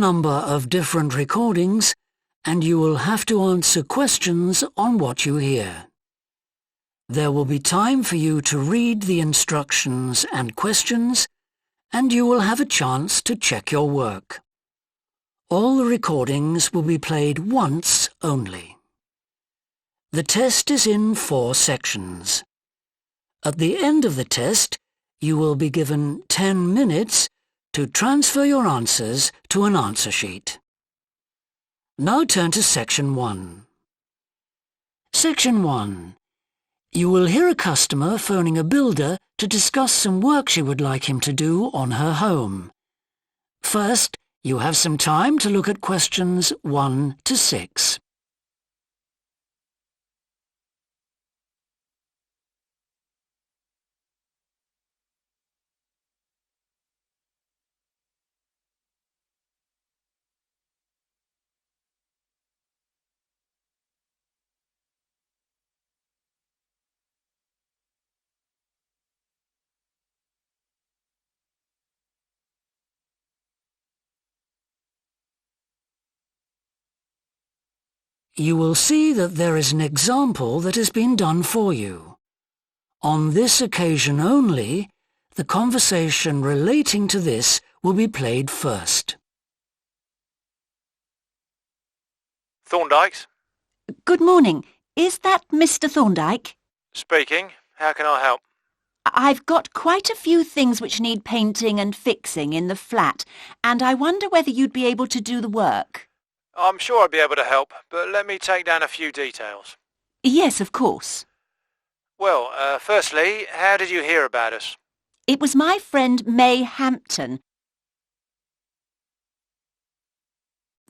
number of different recordings and you will have to answer questions on what you hear. There will be time for you to read the instructions and questions, and you will have a chance to check your work. All the recordings will be played once only. The test is in 4 sections. At the end of the test, you will be given 10 minutes to transfer your answers to an answer sheet. Now turn to Section 1. Section 1. You will hear a customer phoning a builder to discuss some work she would like him to do on her home. First, you have some time to look at questions 1 to 6. You will see that there is an example that has been done for you. On this occasion only, the conversation relating to this will be played first. Thorndike's? Good morning. Is that Mr. Thorndike? Speaking. How can I help? I've got quite a few things which need painting and fixing in the flat, and I wonder whether you'd be able to do the work. I'm sure I'd be able to help, but let me take down a few details. Yes, of course. Well, firstly, how did you hear about us? It was my friend May Hampton.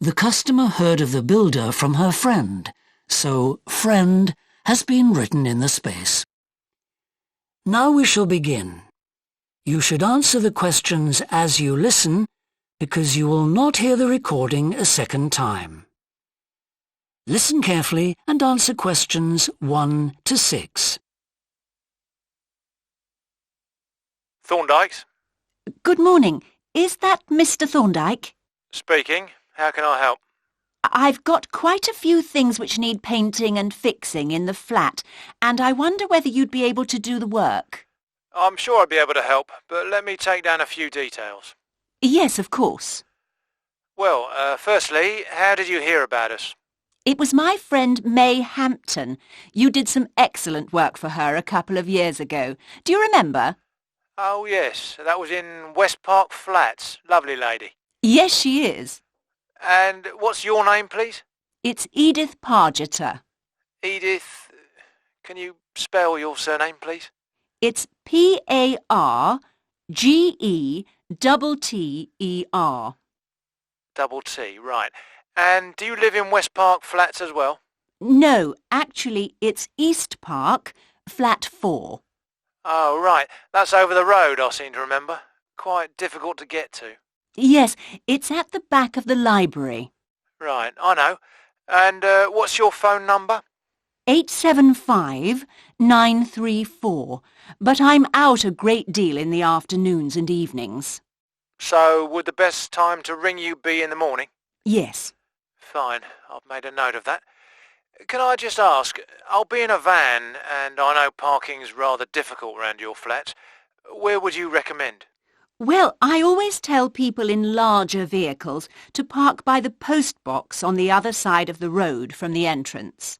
The customer heard of the builder from her friend, so friend has been written in the space. Now we shall begin. You should answer the questions as you listen, because you will not hear the recording a second time. Listen carefully and answer questions 1 to 6. Thorndike's? Good morning. Is that Mr. Thorndike? Speaking. How can I help? I've got quite a few things which need painting and fixing in the flat, and I wonder whether you'd be able to do the work. I'm sure I'd be able to help, but let me take down a few details. Yes, of course. Well, firstly, how did you hear about us? It was my friend May Hampton. You did some excellent work for her a couple of years ago. Do you remember? Oh, yes. That was in West Park Flats. Lovely lady. Yes, she is. And what's your name, please? It's Edith Pargeter. Edith. Can you spell your surname, please? It's P-A-R-G-E-T-T-E-R. Double T, right. And do you live in West Park Flats as well? No, actually, it's East Park, flat 4. Oh, right. That's over the road, I seem to remember. Quite difficult to get to. Yes, it's at the back of the library. Right, I know. And what's your phone number? 875-934, but I'm out a great deal in the afternoons and evenings. So would the best time to ring you be in the morning? Yes. Fine, I've made a note of that. Can I just ask, I'll be in a van and I know parking's rather difficult around your flat. Where would you recommend? Well, I always tell people in larger vehicles to park by the post box on the other side of the road from the entrance.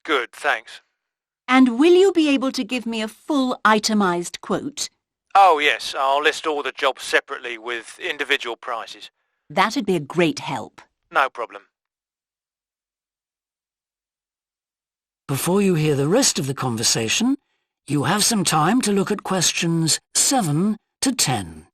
Good, thanks. And will you be able to give me a full itemised quote? Oh, yes, I'll list all the jobs separately with individual prices. That'd be a great help. No problem. Before you hear the rest of the conversation, you have some time to look at questions 7 to 10.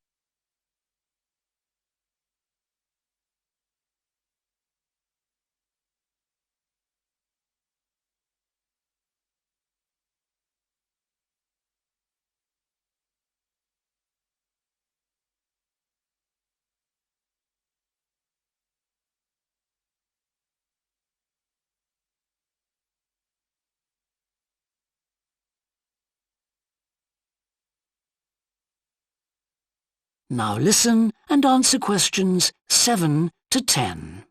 Now listen and answer questions 7 to 10.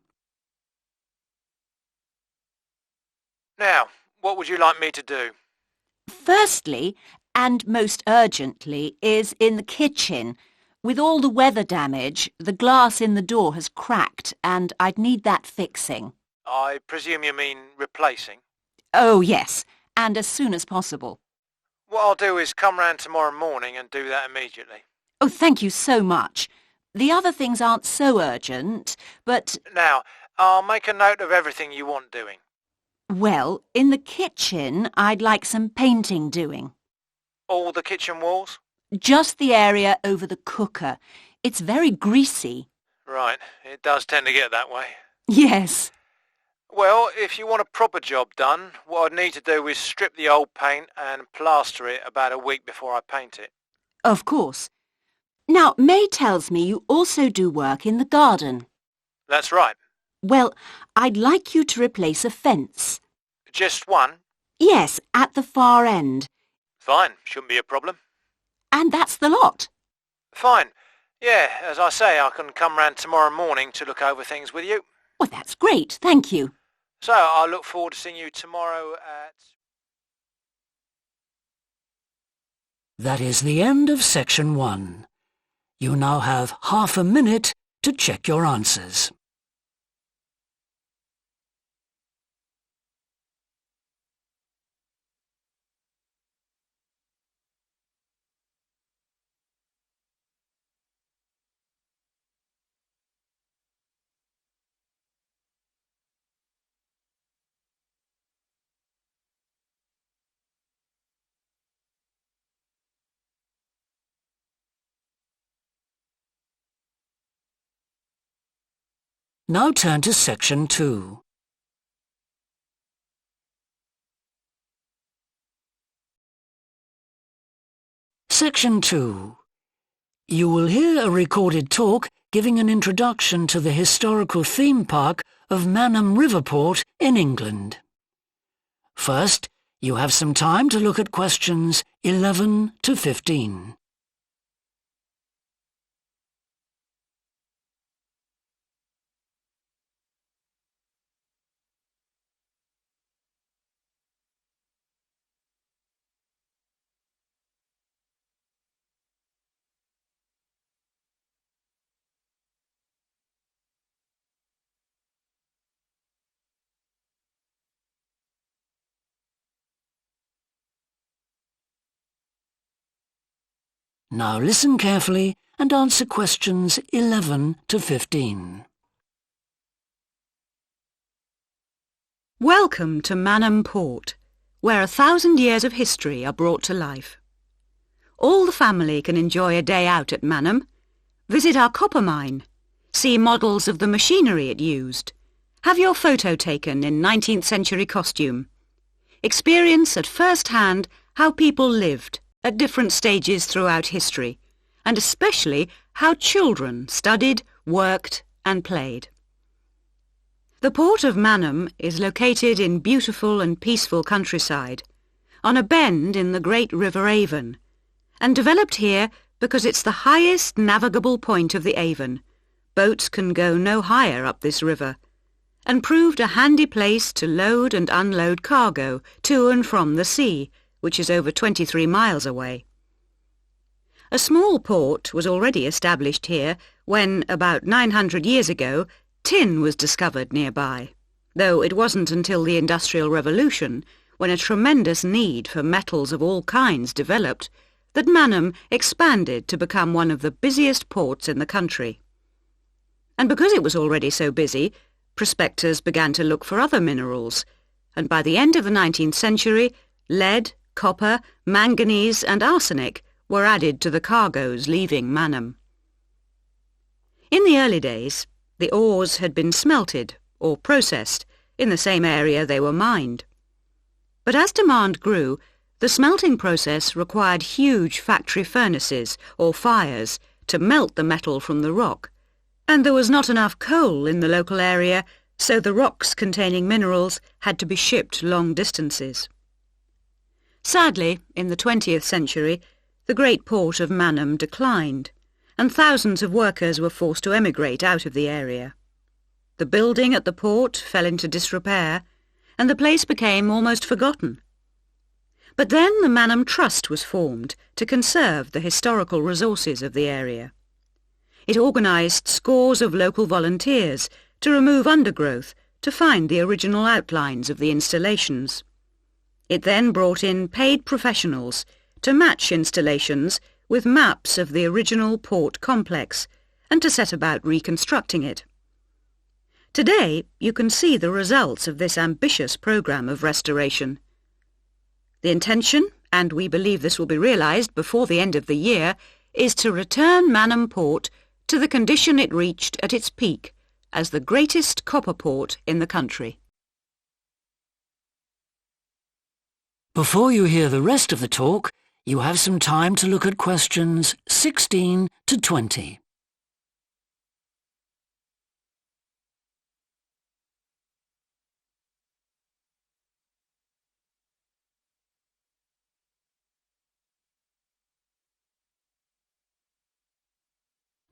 Now, what would you like me to do? Firstly, and most urgently, is in the kitchen. With all the weather damage, the glass in the door has cracked and I'd need that fixing. I presume you mean replacing? Oh, yes, and as soon as possible. What I'll do is come round tomorrow morning and do that immediately. Oh, thank you so much. The other things aren't so urgent, but... Now, I'll make a note of everything you want doing. Well, in the kitchen, I'd like some painting doing. All the kitchen walls? Just the area over the cooker. It's very greasy. Right, it does tend to get that way. Yes. Well, if you want a proper job done, what I'd need to do is strip the old paint and plaster it about a week before I paint it. Of course. Now, May tells me you also do work in the garden. That's right. Well, I'd like you to replace a fence. Just one? Yes, at the far end. Fine, shouldn't be a problem. And that's the lot. Fine. Yeah, as I say, I can come round tomorrow morning to look over things with you. Well, that's great, thank you. So, I look forward to seeing you tomorrow at... That is the end of section 1. You now have half a minute to check your answers. Now turn to section 2. Section 2. You will hear a recorded talk giving an introduction to the historical theme park of Manham Riverport in England. First, you have some time to look at questions 11 to 15. Now listen carefully and answer questions 11 to 15. Welcome to Manham Port, where 1,000 years of history are brought to life. All the family can enjoy a day out at Manham. Visit our copper mine. See models of the machinery it used. Have your photo taken in 19th century costume. Experience at first hand how people lived at different stages throughout history, and especially how children studied, worked and played. The port of Manham is located in beautiful and peaceful countryside, on a bend in the great River Avon, and developed here because it's the highest navigable point of the Avon. Boats can go no higher up this river, and proved a handy place to load and unload cargo to and from the sea, which is over 23 miles away. A small port was already established here when, about 900 years ago, tin was discovered nearby, though it wasn't until the Industrial Revolution, when a tremendous need for metals of all kinds developed, that Manham expanded to become one of the busiest ports in the country. And because it was already so busy, prospectors began to look for other minerals, and by the end of the 19th century, lead, copper, manganese and arsenic were added to the cargoes leaving Manham. In the early days, the ores had been smelted or processed in the same area they were mined. But as demand grew, the smelting process required huge factory furnaces or fires to melt the metal from the rock, and there was not enough coal in the local area, so the rocks containing minerals had to be shipped long distances. Sadly, in the 20th century, the great port of Manham declined, and thousands of workers were forced to emigrate out of the area. The building at the port fell into disrepair, and the place became almost forgotten. But then the Manham Trust was formed to conserve the historical resources of the area. It organised scores of local volunteers to remove undergrowth to find the original outlines of the installations. It then brought in paid professionals to match installations with maps of the original port complex and to set about reconstructing it. Today, you can see the results of this ambitious programme of restoration. The intention, and we believe this will be realised before the end of the year, is to return Manham Port to the condition it reached at its peak as the greatest copper port in the country. Before you hear the rest of the talk, you have some time to look at questions 16 to 20.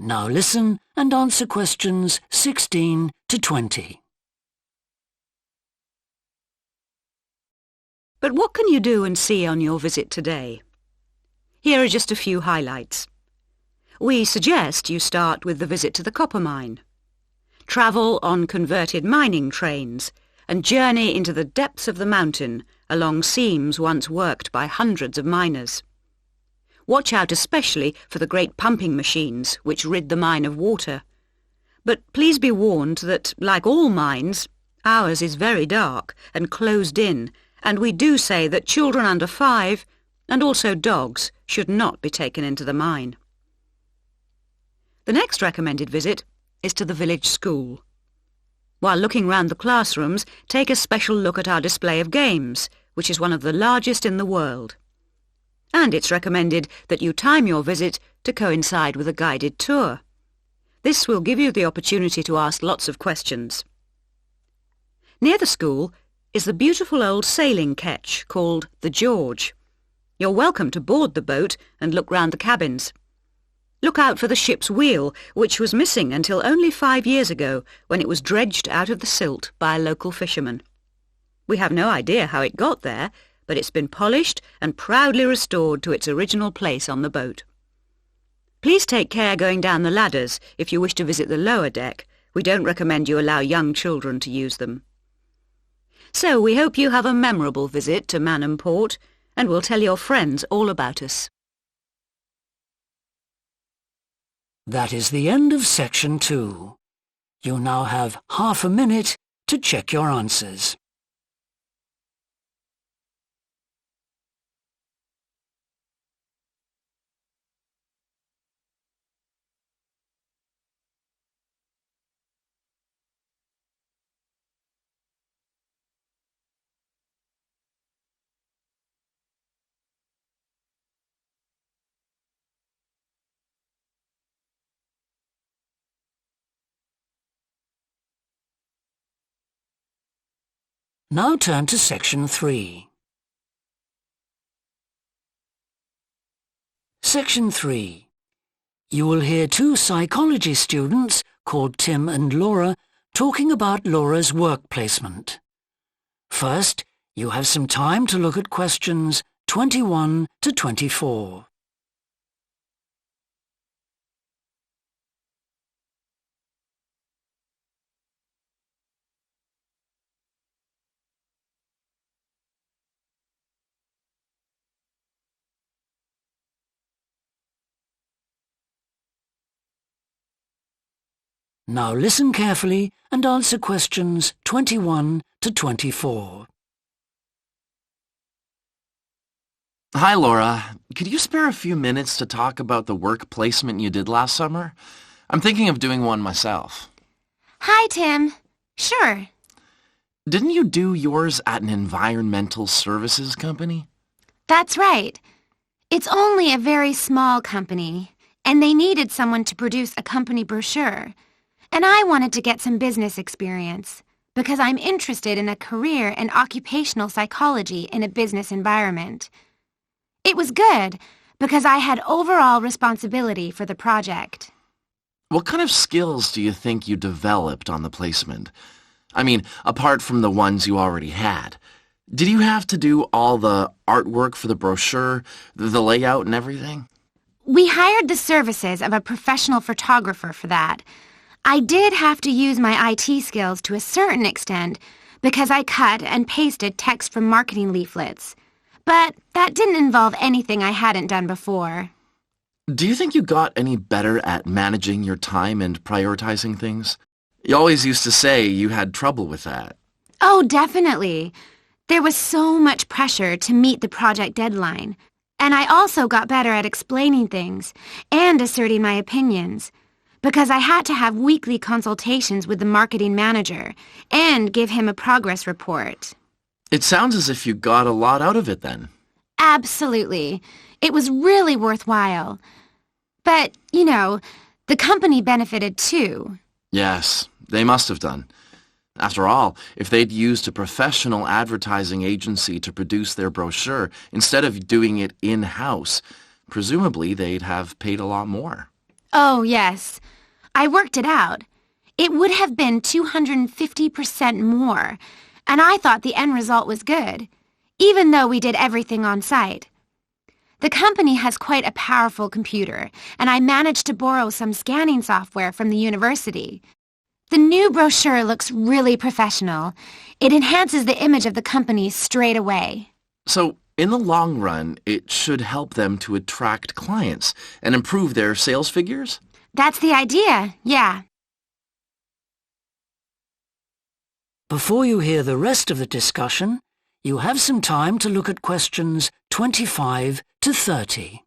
Now listen and answer questions 16 to 20. But what can you do and see on your visit today? Here are just a few highlights. We suggest you start with the visit to the copper mine. Travel on converted mining trains and journey into the depths of the mountain along seams once worked by hundreds of miners. Watch out especially for the great pumping machines which rid the mine of water. But please be warned that, like all mines, ours is very dark and closed in, and we do say that children under 5 and also dogs should not be taken into the mine. The next recommended visit is to the village school. While looking round the classrooms, take a special look at our display of games, which is one of the largest in the world. And it's recommended that you time your visit to coincide with a guided tour. This will give you the opportunity to ask lots of questions. Near the school is the beautiful old sailing ketch called the George. You're welcome to board the boat and look round the cabins. Look out for the ship's wheel, which was missing until only 5 years ago when it was dredged out of the silt by a local fisherman. We have no idea how it got there, but it's been polished and proudly restored to its original place on the boat. Please take care going down the ladders if you wish to visit the lower deck. We don't recommend you allow young children to use them. So we hope you have a memorable visit to Manham Port, and will tell your friends all about us. That is the end of section 2. You now have half a minute to check your answers. Now turn to section 3. Section 3. You will hear 2 psychology students called Tim and Laura talking about Laura's work placement. First, you have some time to look at questions 21 to 24. Now listen carefully and answer questions 21 to 24. Hi, Laura. Could you spare a few minutes to talk about the work placement you did last summer? I'm thinking of doing one myself. Hi, Tim. Sure. Didn't you do yours at an environmental services company? That's right. It's only a very small company, and they needed someone to produce a company brochure. And I wanted to get some business experience because I'm interested in a career in occupational psychology in a business environment. It was good because I had overall responsibility for the project. What kind of skills do you think you developed on the placement? I mean, apart from the ones you already had. Did you have to do all the artwork for the brochure, the layout and everything? We hired the services of a professional photographer for that. I did have to use my IT skills to a certain extent because I cut and pasted text from marketing leaflets. But that didn't involve anything I hadn't done before. Do you think you got any better at managing your time and prioritizing things? You always used to say you had trouble with that. Oh, definitely. There was so much pressure to meet the project deadline. And I also got better at explaining things and asserting my opinions, because I had to have weekly consultations with the marketing manager and give him a progress report. It sounds as if you got a lot out of it then. Absolutely. It was really worthwhile. But, the company benefited too. Yes, they must have done. After all, if they'd used a professional advertising agency to produce their brochure instead of doing it in-house, presumably they'd have paid a lot more. Oh, yes. I worked it out. It would have been 250% more, and I thought the end result was good, even though we did everything on site. The company has quite a powerful computer, and I managed to borrow some scanning software from the university. The new brochure looks really professional. It enhances the image of the company straight away. So, in the long run, it should help them to attract clients and improve their sales figures? That's the idea, yeah. Before you hear the rest of the discussion, you have some time to look at questions 25 to 30.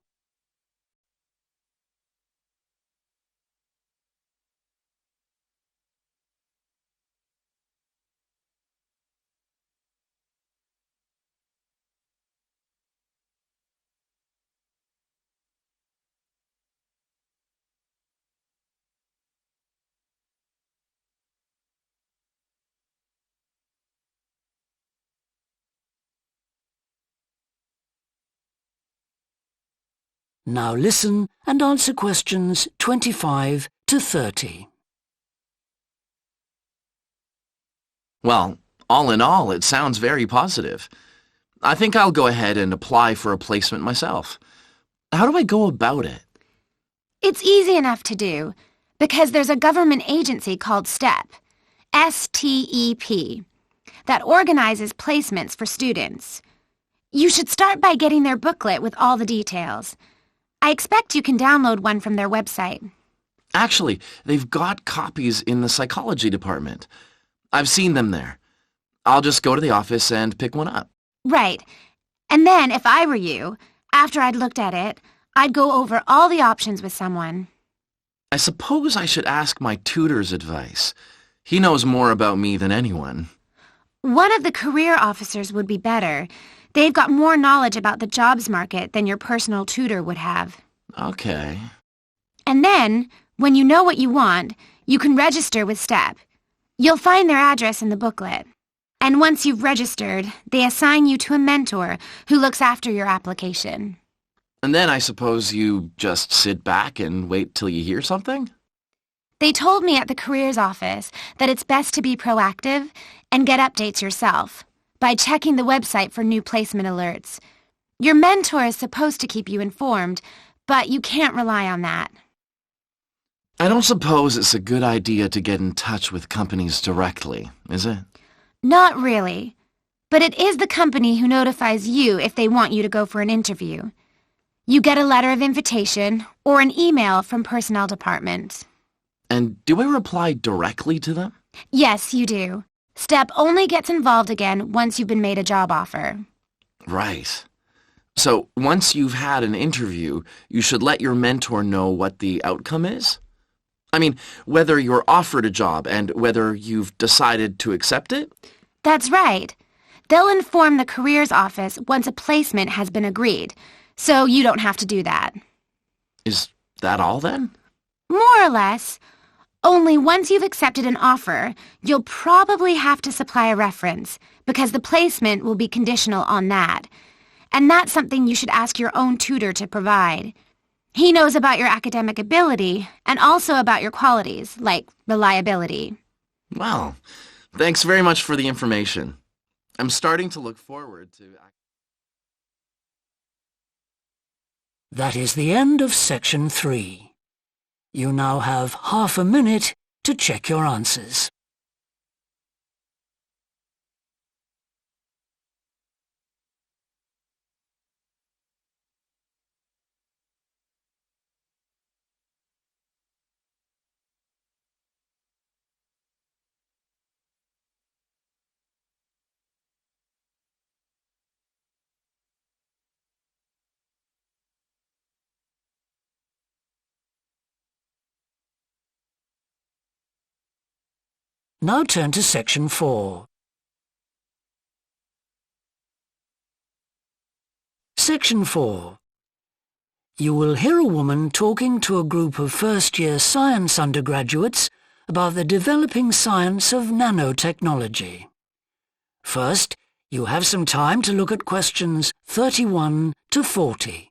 Now listen and answer questions 25 to 30. Well, all in all, it sounds very positive. I think I'll go ahead and apply for a placement myself. How do I go about it? It's easy enough to do, because there's a government agency called STEP, S-T-E-P, that organizes placements for students. You should start by getting their booklet with all the details. I expect you can download one from their website. Actually, they've got copies in the psychology department. I've seen them there. I'll just go to the office and pick one up. Right. And then, if I were you, after I'd looked at it, I'd go over all the options with someone. I suppose I should ask my tutor's advice. He knows more about me than anyone. One of the career officers would be better. They've got more knowledge about the jobs market than your personal tutor would have. Okay. And then, when you know what you want, you can register with STEP. You'll find their address in the booklet. And once you've registered, they assign you to a mentor who looks after your application. And then I suppose you just sit back and wait till you hear something? They told me at the careers office that it's best to be proactive and get updates yourself by checking the website for new placement alerts. Your mentor is supposed to keep you informed, but you can't rely on that. I don't suppose it's a good idea to get in touch with companies directly, is it? Not really. But it is the company who notifies you if they want you to go for an interview. You get a letter of invitation or an email from personnel department. And do I reply directly to them? Yes, you do. STEP only gets involved again once you've been made a job offer. Right. So once you've had an interview, you should let your mentor know what the outcome is? I mean, whether you're offered a job and whether you've decided to accept it? That's right. They'll inform the careers office once a placement has been agreed, so you don't have to do that. Is that all then? More or less. Only once you've accepted an offer, you'll probably have to supply a reference, because the placement will be conditional on that. And that's something you should ask your own tutor to provide. He knows about your academic ability and also about your qualities, like reliability. Well, thanks very much for the information. I'm starting to look forward to... That is the end of section 3. You now have half a minute to check your answers. Now turn to section 4. Section 4. You will hear a woman talking to a group of first-year science undergraduates about the developing science of nanotechnology. First, you have some time to look at questions 31 to 40.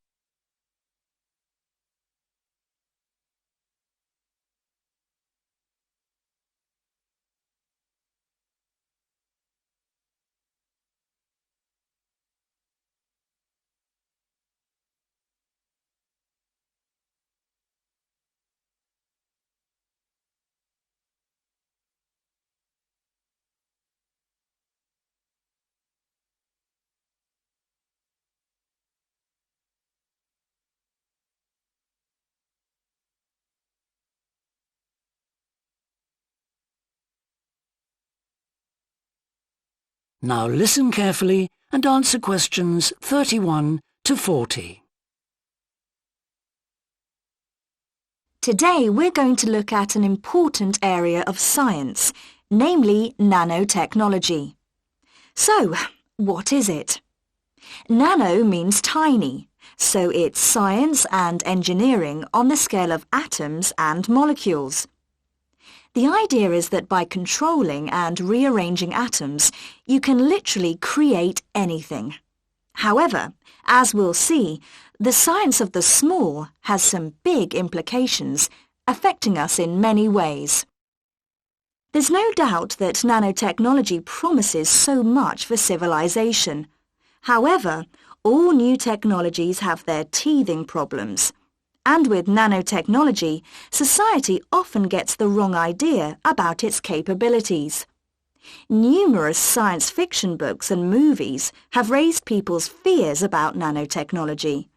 Now listen carefully and answer questions 31 to 40. Today we're going to look at an important area of science, namely nanotechnology. So, what is it? Nano means tiny, so it's science and engineering on the scale of atoms and molecules. The idea is that by controlling and rearranging atoms, you can literally create anything. However, as we'll see, the science of the small has some big implications, affecting us in many ways. There's no doubt that nanotechnology promises so much for civilization. However, all new technologies have their teething problems. And with nanotechnology, society often gets the wrong idea about its capabilities. Numerous science fiction books and movies have raised people's fears about nanotechnology,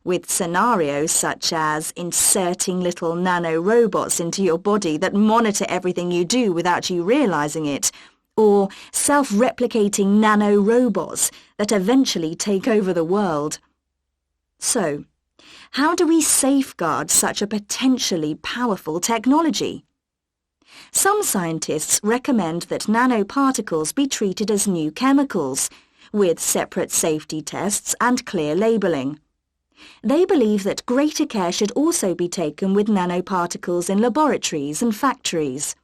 with scenarios such as inserting little nanorobots into your body that monitor everything you do without you realizing it, or self-replicating nanorobots that eventually take over the world. So, how do we safeguard such a potentially powerful technology? Some scientists recommend that nanoparticles be treated as new chemicals, with separate safety tests and clear labelling. They believe that greater care should also be taken with nanoparticles in laboratories and factories.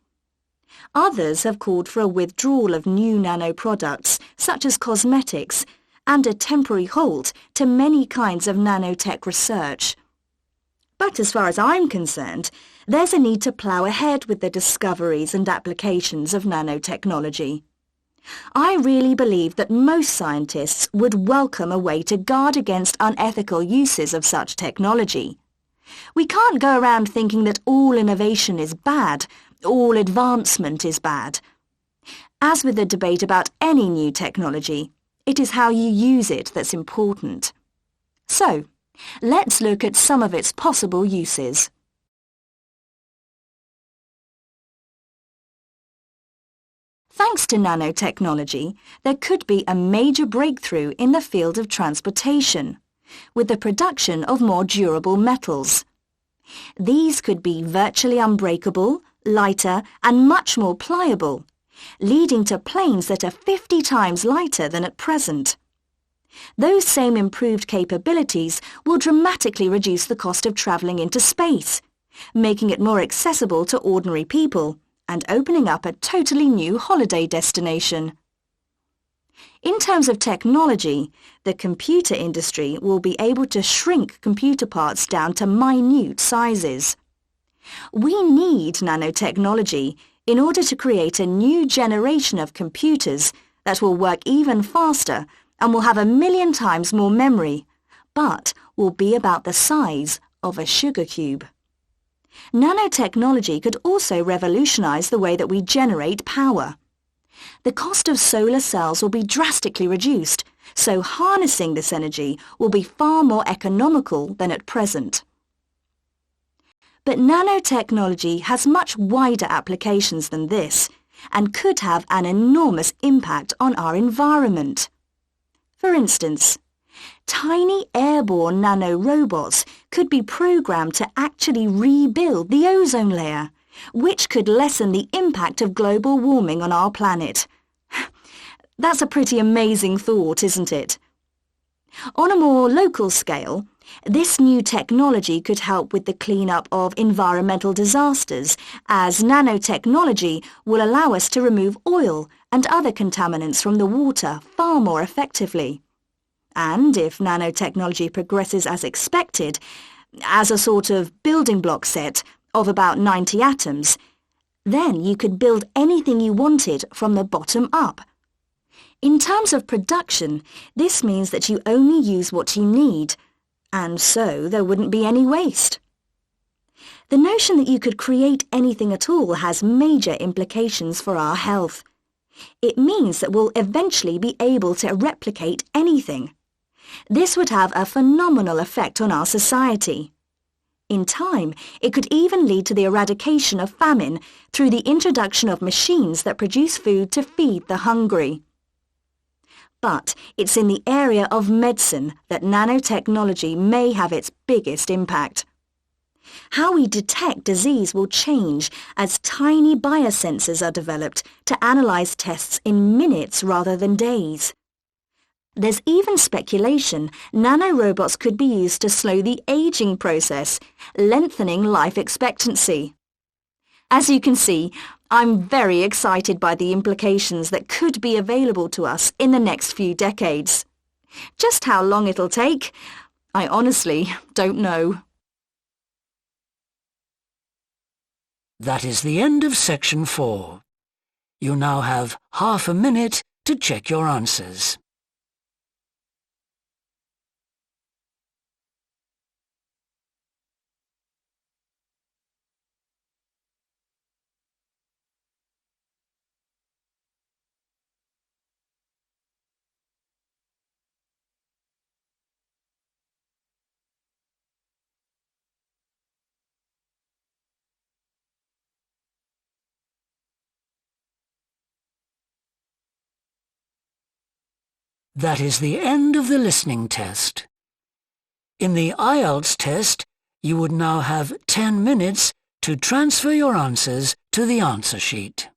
Others have called for a withdrawal of new nanoproducts, such as cosmetics, and a temporary halt to many kinds of nanotech research. But as far as I'm concerned, there's a need to plough ahead with the discoveries and applications of nanotechnology. I really believe that most scientists would welcome a way to guard against unethical uses of such technology. We can't go around thinking that all innovation is bad, all advancement is bad. As with the debate about any new technology, it is how you use it that's important. So, let's look at some of its possible uses. Thanks to nanotechnology, there could be a major breakthrough in the field of transportation, with the production of more durable metals. These could be virtually unbreakable, lighter, and much more pliable, leading to planes that are 50 times lighter than at present. Those same improved capabilities will dramatically reduce the cost of travelling into space, making it more accessible to ordinary people and opening up a totally new holiday destination. In terms of technology, the computer industry will be able to shrink computer parts down to minute sizes. We need nanotechnology in order to create a new generation of computers that will work even faster and will have 1,000,000 times more memory, but will be about the size of a sugar cube. Nanotechnology could also revolutionize the way that we generate power. The cost of solar cells will be drastically reduced, so harnessing this energy will be far more economical than at present. But nanotechnology has much wider applications than this and could have an enormous impact on our environment. For instance, tiny airborne nanorobots could be programmed to actually rebuild the ozone layer, which could lessen the impact of global warming on our planet. That's a pretty amazing thought, isn't it? On a more local scale, this new technology could help with the cleanup of environmental disasters, as nanotechnology will allow us to remove oil and other contaminants from the water far more effectively. And if nanotechnology progresses as expected, as a sort of building block set of about 90 atoms, then you could build anything you wanted from the bottom up. In terms of production, this means that you only use what you need, and so there wouldn't be any waste. The notion that you could create anything at all has major implications for our health. It means that we'll eventually be able to replicate anything. This would have a phenomenal effect on our society. In time, it could even lead to the eradication of famine through the introduction of machines that produce food to feed the hungry. But it's in the area of medicine that nanotechnology may have its biggest impact. How we detect disease will change as tiny biosensors are developed to analyze tests in minutes rather than days. There's even speculation nanorobots could be used to slow the aging process, lengthening life expectancy. As you can see, I'm very excited by the implications that could be available to us in the next few decades. Just how long it'll take, I honestly don't know. That is the end of section 4. You now have half a minute to check your answers. That is the end of the listening test. In the IELTS test, you would now have 10 minutes to transfer your answers to the answer sheet.